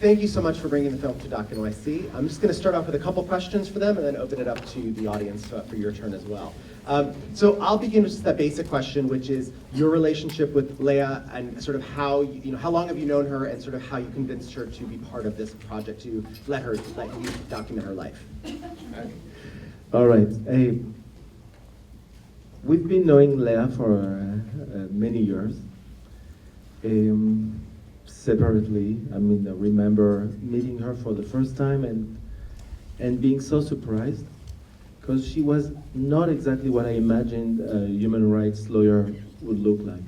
Thank you so much for bringing the film to DocNYC. I'm just going to start off with a couple questions for them and then open it up to the audience for your turn as well. So I'll begin with just that basic question, which is your relationship with Leah and sort of how, how long have you known her and sort of how you convinced her to be part of this project, to let you document her life. All right. We've been knowing Leah for many years. Separately, I remember meeting her for the first time and being so surprised because she was not exactly what I imagined a human rights lawyer would look like.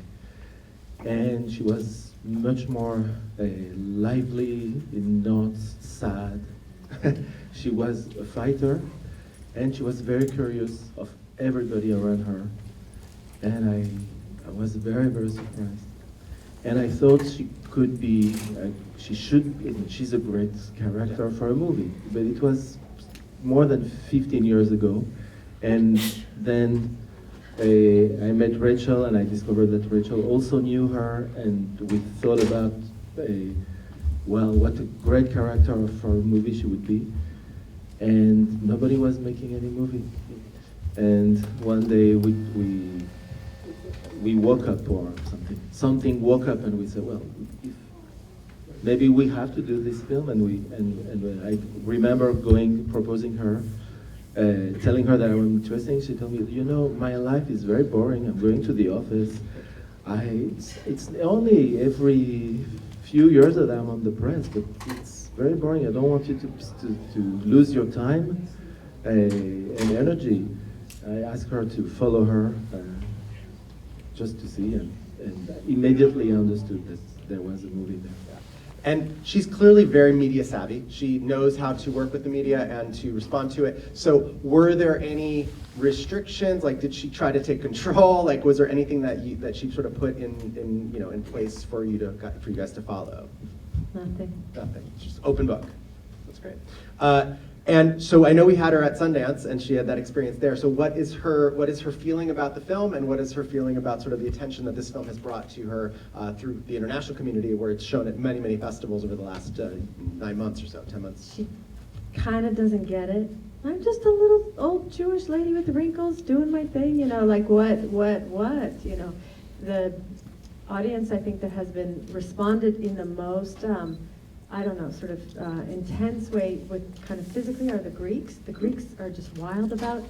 And she was much more lively, not sad. She was a fighter, and she was very curious of everybody around her. And I was very, very surprised. And I thought she could be, she's a great character for a movie. But it was more than 15 years ago. And then I met Rachel, and I discovered that Rachel also knew her, and we thought about, what a great character for a movie she would be. And nobody was making any movie. And one day we woke up or something woke up and we said, well, maybe we have to do this film. And I remember proposing her, telling her that I'm interested. She told me, my life is very boring. I'm going to the office. It's only every few years that I'm on the press, but it's very boring. I don't want you to lose your time and energy. I asked her to follow her just to see, and immediately I understood that there was a movie there. And she's clearly very media savvy. She knows how to work with the media and to respond to it. So were there any restrictions? Like, did she try to take control? Like, was there anything that she sort of put in place for you guys to follow? Nothing. Nothing. Just open book. That's great. And so I know we had her at Sundance, and she had that experience there. So what is her feeling about the film, and what is her feeling about sort of the attention that this film has brought to her through the international community, where it's shown at many, many festivals over the last 9 months or so, 10 months? She kind of doesn't get it. I'm just a little old Jewish lady with wrinkles doing my thing, like what? The audience, I think, that has been responded in the most intense way with kind of physically are the Greeks. The Greeks are just wild about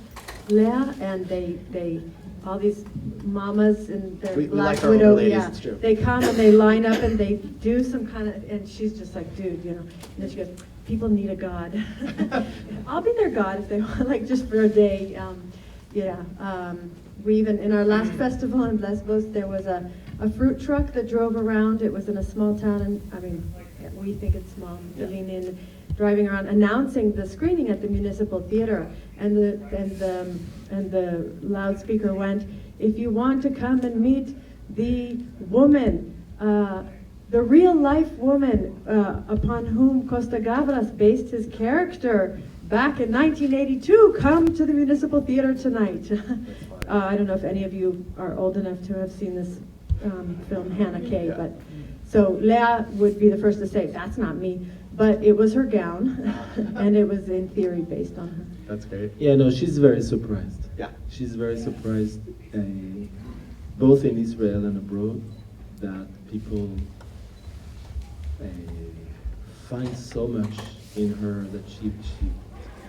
Leah, and they all these mamas and their black widow, ladies, yeah, they come and they line up and they do some kind of, and she's just like, dude, and then she goes, people need a god. I'll be their god if they want, like just for a day. We even, in our last festival in Lesbos, there was a fruit truck that drove around. It was in a small town, and we think it's small, driving around announcing the screening at the Municipal Theater, and the loudspeaker went, if you want to come and meet the woman, the real life woman upon whom Costa Gavras based his character back in 1982, come to the Municipal Theater tonight. I don't know if any of you are old enough to have seen this film, Hannah Kay, but so Leah would be the first to say, that's not me, but it was her gown, and it was in theory based on her. That's great. Yeah, no, she's very surprised. Yeah. She's very surprised, both in Israel and abroad, that people find so much in her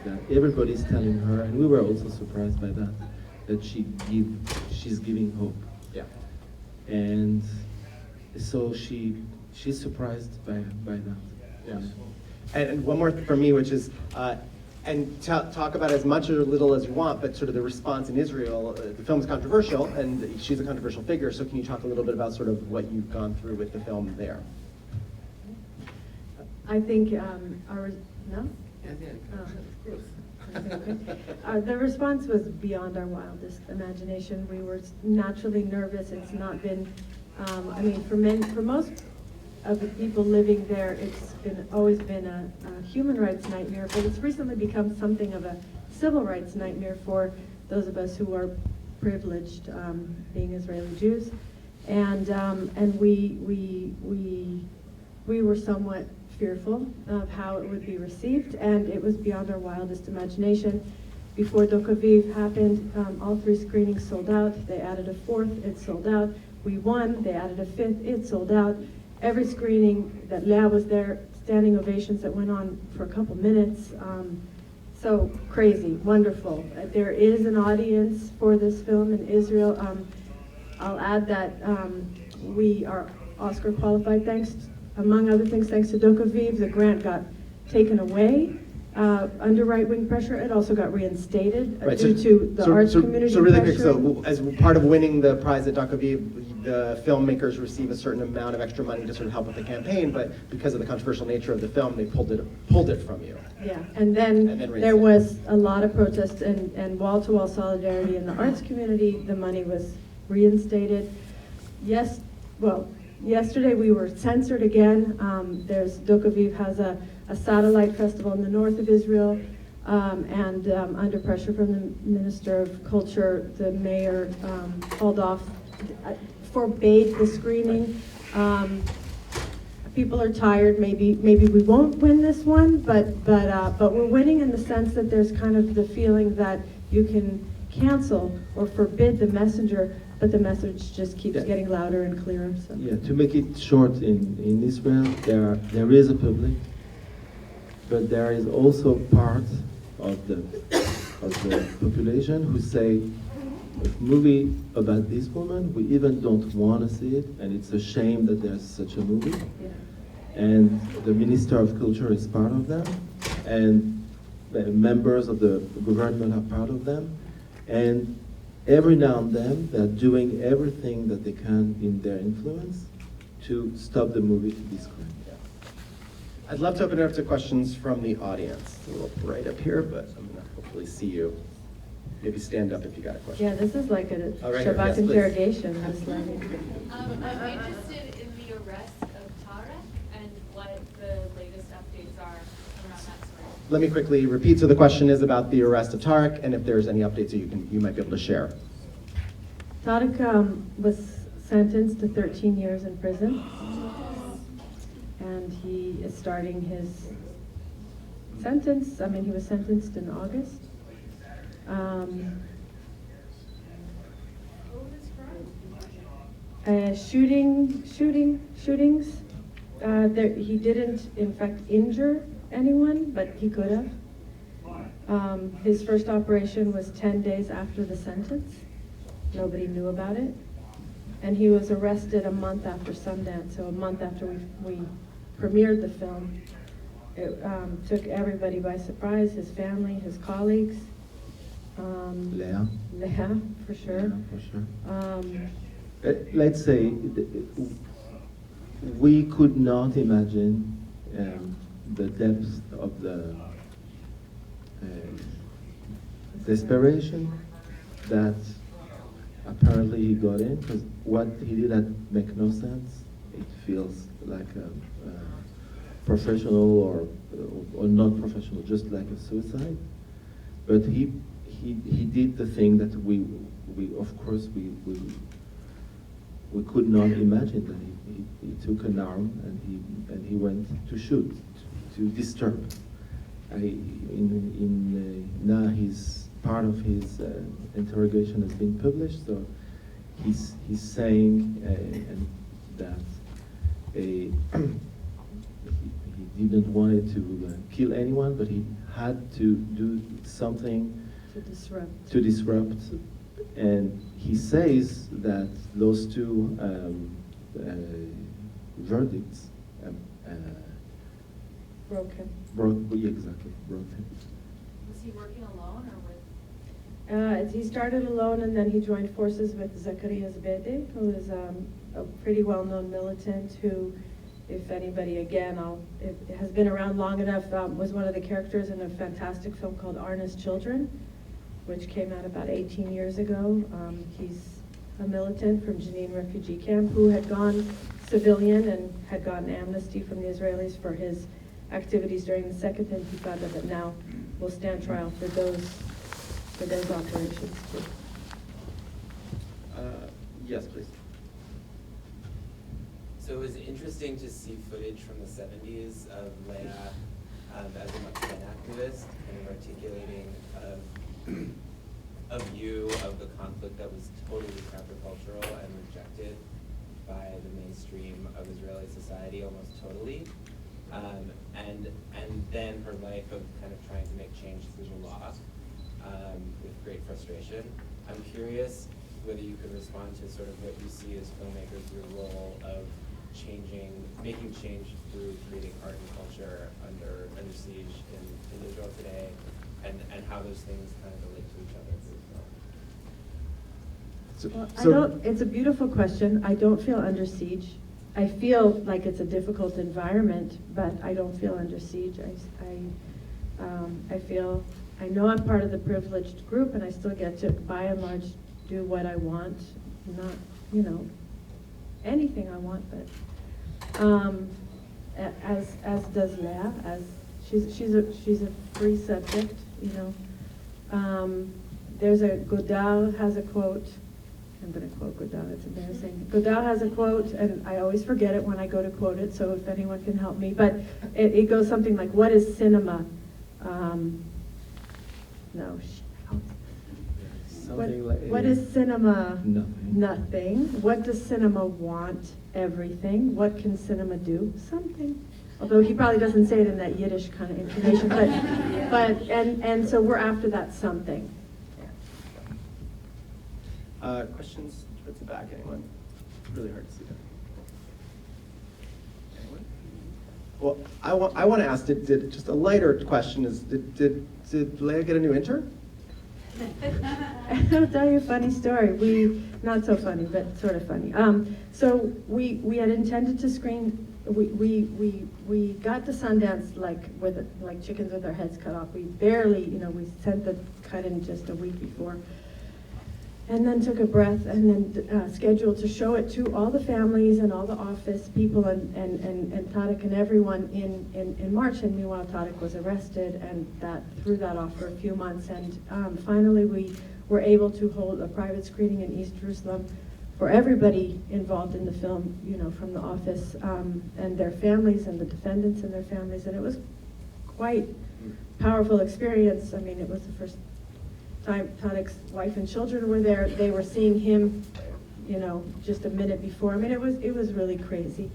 that everybody's telling her, and we were also surprised by that she's giving hope. Yeah. And so she's surprised by that. Yeah. And one more from me, which is, and talk about as much or little as you want, but sort of the response in Israel. The film is controversial, and she's a controversial figure, so can you talk a little bit about sort of what you've gone through with the film there? I think no? The response was beyond our wildest imagination. We were naturally nervous. It's not been, for most of the people living there, it's always been a human rights nightmare, but it's recently become something of a civil rights nightmare for those of us who are privileged, being Israeli Jews, and we were somewhat fearful of how it would be received, and it was beyond our wildest imagination. Before DocAviv happened, all 3 screenings sold out. They added a 4th, it sold out. We won, they added a 5th, it sold out. Every screening that Leah was there, standing ovations that went on for a couple minutes. So crazy, wonderful. There is an audience for this film in Israel. I'll add that we are Oscar qualified, among other things, thanks to DocAviv. The grant got taken away under right-wing pressure. It also got reinstated due to the arts community So really pressure. quick, so as part of winning the prize at DocAviv, the filmmakers receive a certain amount of extra money to sort of help with the campaign, but because of the controversial nature of the film, they pulled it from you. Yeah, and then there was a lot of protest and wall-to-wall solidarity in the arts community. The money was reinstated. Yes, well, yesterday we were censored again. DocAviv has a satellite festival in the north of Israel, and under pressure from the Minister of Culture, the mayor forbade the screening. People are tired. Maybe we won't win this one, but we're winning in the sense that there's kind of the feeling that you can cancel or forbid the messenger, but the message just keeps getting louder and clearer. So. Yeah, to make it short, in Israel, there is a public, but there is also part of the population who say, a movie about this woman, we even don't want to see it, and it's a shame that there's such a movie. Yeah. And the Minister of Culture is part of them, and the members of the government are part of them, and every now and then they're doing everything that they can in their influence to stop the movie to be screened. I'd love to open it up to questions from the audience. It's a little bright up here, but I'm gonna hopefully see you. Maybe stand up if you got a question. Yeah, this is like a right here. Shabbat Yes, interrogation. This lady. I'm interested in the arrest of Tareq and what the latest updates are around that story. Let me quickly repeat. So the question is about the arrest of Tareq, and if there's any updates that you might be able to share. Tareq was sentenced to 13 years in prison, and he is starting his sentence. I mean, he was sentenced in August. Shootings. He didn't, in fact, injure anyone, but he could have. His first operation was 10 days after the sentence. Nobody knew about it. And he was arrested a month after Sundance, so a month after we premiered the film. It took everybody by surprise, his family, his colleagues. Leah, for sure. Yeah, for sure. Let's say we could not imagine the depth of the desperation that apparently he got in, because what he did had make no sense. It feels like a professional or not professional, just like a suicide. But he did the thing that we of course we could not imagine, that he took an arm and he went to shoot, to disturb. Now his part of his interrogation has been published, so he's saying that he didn't want it to kill anyone, but he had to do something to disrupt. And he says that those two verdicts Broke him. broke him. Was he working alone or with? He started alone, and then he joined forces with Zacharias Bede, who is a pretty well-known militant who, if anybody, again, it has been around long enough, was one of the characters in a fantastic film called Arna's Children, which came out about 18 years ago. He's a militant from Jenin refugee camp who had gone civilian and had gotten amnesty from the Israelis for his activities during the Second Intifada, but now will stand trial for those operations too. Yes, please. So it was interesting to see footage from the 70s of Leah as a Mexican activist, kind of articulating a view of the conflict that was totally countercultural and rejected by the mainstream of Israeli society almost totally. And then her life of kind of trying to make change through the law with great frustration. I'm curious whether you could respond to sort of what you see as filmmakers, your role of making change through creating art and culture under siege in Israel today, and how those things kind of relate to each other through film. Well, I don't, it's a beautiful question. I don't feel under siege. I feel like it's a difficult environment, but I don't feel under siege. I know I'm part of the privileged group, and I still get to, by and large, do what I want. Not, anything I want, but as does Leah. As she's a free subject, There's a Godal has a quote. I'm going to quote Godal, it's embarrassing. Godal has a quote, and I always forget it when I go to quote it, so if anyone can help me. But it goes something like, what is cinema? What is cinema? Nothing. Nothing. What does cinema want? Everything. What can cinema do? Something. Although he probably doesn't say it in that Yiddish kind of intonation, and so we're after that something. Questions towards the back, anyone? Really hard to see that. Anyone? Well, I want to ask, did just a lighter question is, did Leah get a new intern? I'll tell you a funny story. Not so funny, but sort of funny. So we had intended to screen. We got to Sundance like chickens with our heads cut off. We barely, we sent the cut in just a week before, and then took a breath, and then scheduled to show it to all the families and all the office people and Tareq and everyone in March. And meanwhile, Tareq was arrested, and that threw that off for a few months. And finally, we were able to hold a private screening in East Jerusalem for everybody involved in the film, from the office and their families and the defendants and their families. And it was quite powerful experience. I mean, it was the first time Tareq's wife and children were there. They were seeing him, just a minute before. I mean, it was really crazy.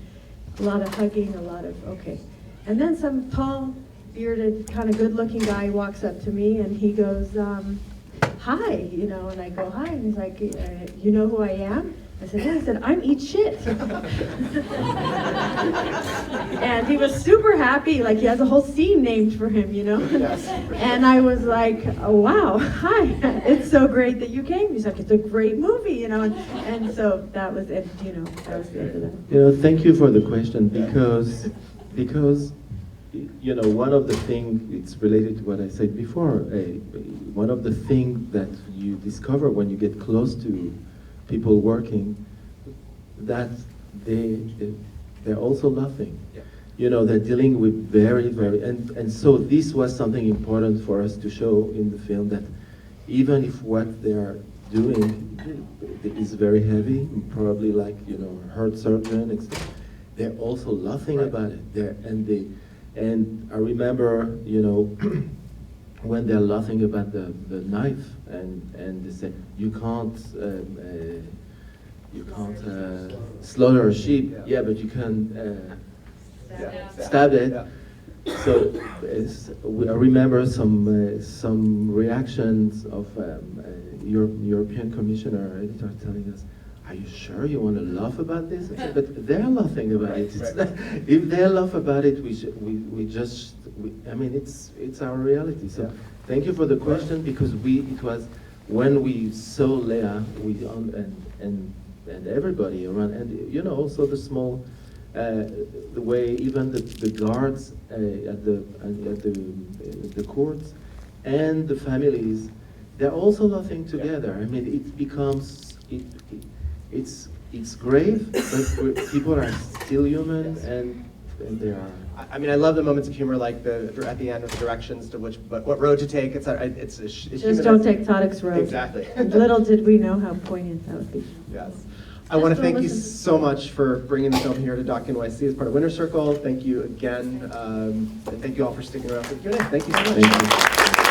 A lot of hugging, a lot of, okay. And then some tall, bearded, kind of good-looking guy walks up to me, and he goes, hi, and I go, hi, and he's like, you know who I am? I said, yeah. He said, I'm Eat Shit. And he was super happy, like he has a whole scene named for him, Yes. And I was like, oh, wow, hi, it's so great that you came. He's like, it's a great movie, and so that was it, that was the end of that. Thank you for the question, because one of the things, it's related to what I said before, one of the things that you discover when you get close to people working, that they're also laughing. Yeah. They're dealing with very, and so this was something important for us to show in the film, that even if what they are doing is very heavy, probably like, heart surgeon, etc., they're also laughing about it. And I remember, when they're laughing about the knife, and they say, you can't slaughter a sheep, yeah, but you can stab it. Yeah. So I remember some reactions of European Commissioner editor telling us, are you sure you want to laugh about this? I said, but they're laughing about it. If they laugh about it, it's our reality. So thank you for the question, because it was when we saw Leah, and everybody around, and also the small, the way even the guards at the courts and the families, they're also laughing together. I mean, it becomes it's grave, but people are still human, and and they are. I mean, I love the moments of humor, like at the end with the directions to what road to take. It's Just don't take Tareq's road. Exactly. Little did we know how poignant that would be. Yes. I want to don't thank you listen. so much for bringing the film here to DocNYC as part of Winter Circle. Thank you again, and thank you all for sticking around for the Q&A. Thank you so much. Thank you.